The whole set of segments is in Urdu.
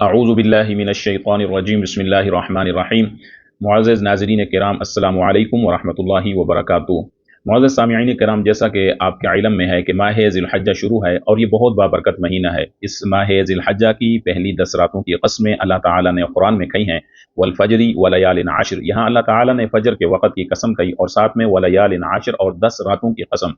اعوذ باللہ من الشیطان الرجیم بسم اللہ الرحمن الرحیم۔ معزز ناظرین کرام، السلام علیکم ورحمۃ اللہ وبرکاتہ۔ معزز سامعین کرام، جیسا کہ آپ کے علم میں ہے کہ ماہ ذی الحجہ شروع ہے اور یہ بہت بابرکت مہینہ ہے۔ اس ماہ ذی الحجہ کی پہلی 10 راتوں کی قسمیں اللہ تعالیٰ نے قرآن میں کہی ہیں، والفجر ولیال عشر۔ یہاں اللہ تعالیٰ نے فجر کے وقت کی قسم کہی اور ساتھ میں ولیال عشر اور 10 راتوں کی قسم۔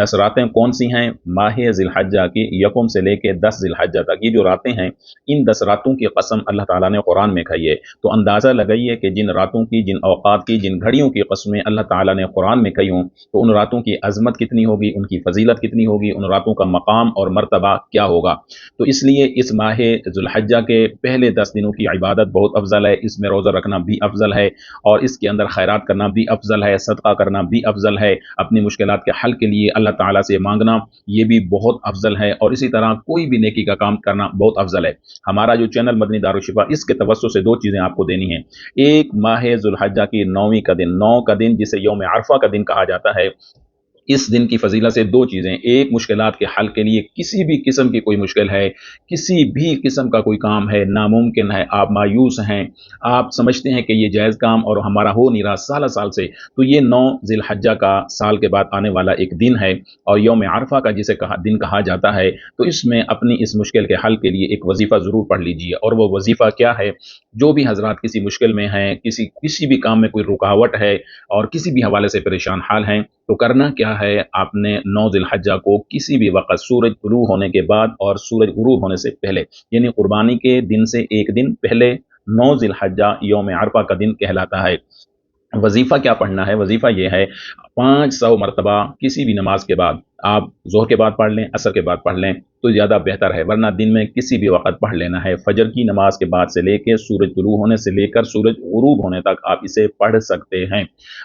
10 راتیں کون سی ہیں؟ ماہ ذی الحجہ کی یکم سے لے کے 10 ذی الحجہ تک یہ جو راتیں ہیں، ان 10 راتوں کی قسم اللہ تعالیٰ نے قرآن میں کہی ہے۔ تو اندازہ لگائیے کہ جن راتوں کی، جن اوقات کی، جن گھڑیوں کی قسمیں اللہ تعالیٰ نے قرآن میں کہی ہوں، تو ان راتوں کی عظمت کتنی ہوگی، ان کی فضیلت کتنی ہوگی، ان راتوں کا مقام اور مرتبہ کیا ہوگا۔ تو اس لیے اس ماہ ذی الحجہ کے پہلے 10 دنوں کی عبادت بہت افضل ہے۔ اس میں روزہ رکھنا بھی افضل ہے اور اس کے اندر خیرات کرنا بھی افضل ہے، صدقہ کرنا بھی افضل ہے، اپنی مشکلات کے حل کے لیے اللہ تعالیٰ سے مانگنا یہ بھی بہت افضل ہے، اور اسی طرح کوئی بھی نیکی کا کام کرنا بہت افضل ہے۔ ہمارا جو چینل مدنی دارالشفا، اس کے توسط سے 2 چیزیں آپ کو دینی ہیں۔ ایک، ماہ ذی الحجہ کی 9ویں کا دن، 9 کا دن جسے یوم عرفہ کا دن کہا جاتا ہے، اس دن کی فضیلت سے 2 چیزیں۔ ایک، مشکلات کے حل کے لیے، کسی بھی قسم کی کوئی مشکل ہے، کسی بھی قسم کا کوئی کام ہے، ناممکن ہے، آپ مایوس ہیں، آپ سمجھتے ہیں کہ یہ جائز کام اور ہمارا ہو نہیں رہا سال سے، تو یہ 9 ذی الحجہ کا سال کے بعد آنے والا ایک دن ہے اور یوم عرفہ کا جسے دن کہا جاتا ہے۔ تو اس میں اپنی اس مشکل کے حل کے لیے ایک وظیفہ ضرور پڑھ لیجئے، اور وہ وظیفہ کیا ہے؟ جو بھی حضرات کسی مشکل میں ہیں، کسی بھی کام میں کوئی رکاوٹ ہے اور کسی بھی حوالے سے پریشان حال ہیں، تو کرنا کیا ہے؟ آپ نے 9 ذی الحجہ کو کسی بھی وقت سورج طلوع ہونے کے بعد اور سورج غروب ہونے سے پہلے، یعنی قربانی کے دن سے ایک دن پہلے، 9 ذی الحجہ یوم عرفہ کا دن کہلاتا ہے۔ وظیفہ کیا پڑھنا ہے؟ وظیفہ یہ ہے، 500 مرتبہ کسی بھی نماز کے بعد، آپ ظہر کے بعد پڑھ لیں، عصر کے بعد پڑھ لیں تو زیادہ بہتر ہے، ورنہ دن میں کسی بھی وقت پڑھ لینا ہے۔ فجر کی نماز کے بعد سے لے کے سورج طلوع ہونے سے لے کر سورج غروب ہونے تک آپ اسے پڑھ سکتے ہیں۔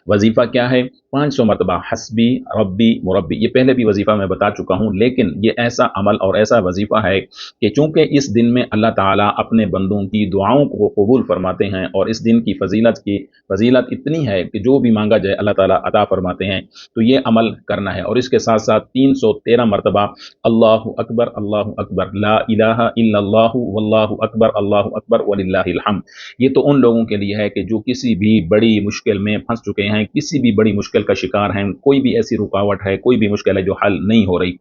وظیفہ کیا ہے؟ 500 مرتبہ حسبی ربی مربی۔ یہ پہلے بھی وظیفہ میں بتا چکا ہوں، لیکن یہ ایسا عمل اور ایسا وظیفہ ہے کہ چونکہ اس دن میں اللہ تعالیٰ اپنے بندوں کی دعاؤں کو قبول فرماتے ہیں، اور اس دن کی فضیلت اتنی ہے کہ جو بھی مانگا جائے اللہ تعالیٰ عطا فرماتے ہیں، تو یہ عمل کرنا ہے۔ اور اس کے ساتھ ساتھ 313 مرتبہ اللہ اکبر لا الہ الا اللہ واللہ اکبر وللہ الحمد۔ یہ تو ان لوگوں کے لیے ہے کہ جو کسی بھی بڑی مشکل میں پھنس چکے ہیں، کسی بھی بڑی مشکل کا شکار ہیں، کوئی بھی ایسی رکاوٹ ہے، کوئی بھی مشکل ہے جو حل نہیں ہو رہی۔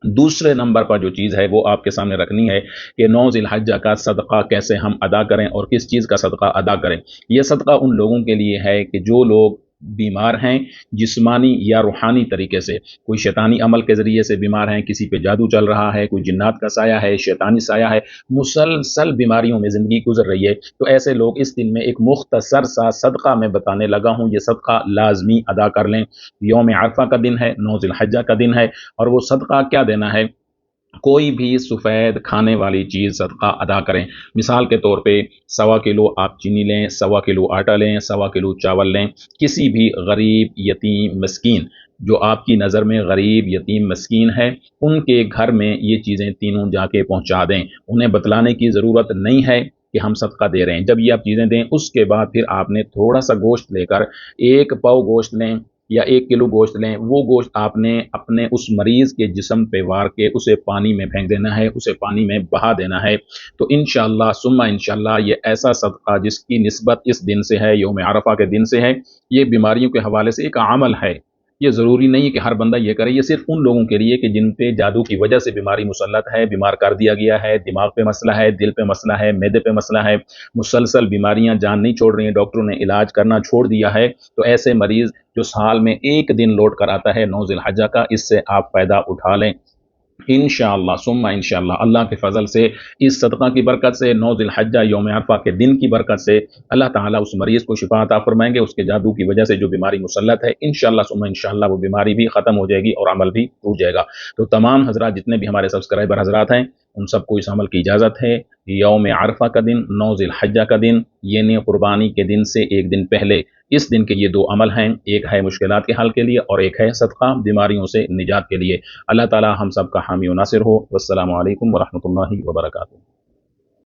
دوسرے نمبر پر جو چیز ہے وہ آپ کے سامنے رکھنی ہے کہ 9 ذی الحجہ کا صدقہ کیسے ہم ادا کریں اور کس چیز کا صدقہ ادا کریں۔ یہ صدقہ ان لوگوں کے لیے ہے کہ جو لوگ بیمار ہیں، جسمانی یا روحانی طریقے سے، کوئی شیطانی عمل کے ذریعے سے بیمار ہیں، کسی پہ جادو چل رہا ہے، کوئی جنات کا سایہ ہے، شیطانی سایہ ہے، مسلسل بیماریوں میں زندگی گزر رہی ہے، تو ایسے لوگ اس دن میں ایک مختصر سا صدقہ میں بتانے لگا ہوں، یہ صدقہ لازمی ادا کر لیں۔ یوم عرفہ کا دن ہے، 9 ذی الحجہ کا دن ہے، اور وہ صدقہ کیا دینا ہے؟ کوئی بھی سفید کھانے والی چیز صدقہ ادا کریں۔ مثال کے طور پہ 1.25 کلو آپ چینی لیں، 1.25 کلو آٹا لیں، 1.25 کلو چاول لیں، کسی بھی غریب، یتیم، مسکین، جو آپ کی نظر میں غریب، یتیم، مسکین ہے، ان کے گھر میں یہ چیزیں تینوں جا کے پہنچا دیں۔ انہیں بتلانے کی ضرورت نہیں ہے کہ ہم صدقہ دے رہے ہیں۔ جب یہ آپ چیزیں دیں، اس کے بعد پھر آپ نے تھوڑا سا گوشت لے کر 1 پاؤ گوشت لیں یا 1 کلو گوشت لیں، وہ گوشت آپ نے اپنے اس مریض کے جسم پہ وار کے اسے پانی میں پھینک دینا ہے، اسے پانی میں بہا دینا ہے۔ تو انشاءاللہ ثم انشاءاللہ یہ ایسا صدقہ جس کی نسبت اس دن سے ہے، یوم عرفہ کے دن سے ہے، یہ بیماریوں کے حوالے سے ایک عمل ہے۔ یہ ضروری نہیں کہ ہر بندہ یہ کرے، یہ صرف ان لوگوں کے لیے کہ جن پہ جادو کی وجہ سے بیماری مسلط ہے، بیمار کر دیا گیا ہے، دماغ پہ مسئلہ ہے، دل پہ مسئلہ ہے، معدے پہ مسئلہ ہے، مسلسل بیماریاں جان نہیں چھوڑ رہی ہیں، ڈاکٹروں نے علاج کرنا چھوڑ دیا ہے، تو ایسے مریض جو سال میں ایک دن لوٹ کر آتا ہے 9 ذی الحجہ کا، اس سے آپ فائدہ اٹھا لیں انشاءاللہ ثم انشاءاللہ۔ اللہ کے فضل سے، اس صدقہ کی برکت سے، 9 ذی الحجہ یوم عرفہ کے دن کی برکت سے اللہ تعالیٰ اس مریض کو شفا عطا فرمائیں گے۔ اس کے جادو کی وجہ سے جو بیماری مسلط ہے، انشاءاللہ ثم انشاءاللہ وہ بیماری بھی ختم ہو جائے گی اور عمل بھی ٹوٹ جائے گا۔ تو تمام حضرات جتنے بھی ہمارے سبسکرائبر حضرات ہیں، ان سب کو اس عمل کی اجازت ہے۔ یوم عرفہ کا دن، 9 ذی الحجہ کا دن، یعنی قربانی کے دن سے ایک دن پہلے، اس دن کے یہ 2 عمل ہیں، ایک ہے مشکلات کے حل کے لیے اور ایک ہے صدقہ بیماریوں سے نجات کے لیے۔ اللہ تعالی ہم سب کا حامی و ناصر ہو۔ والسلام علیکم ورحمۃ اللہ وبرکاتہ۔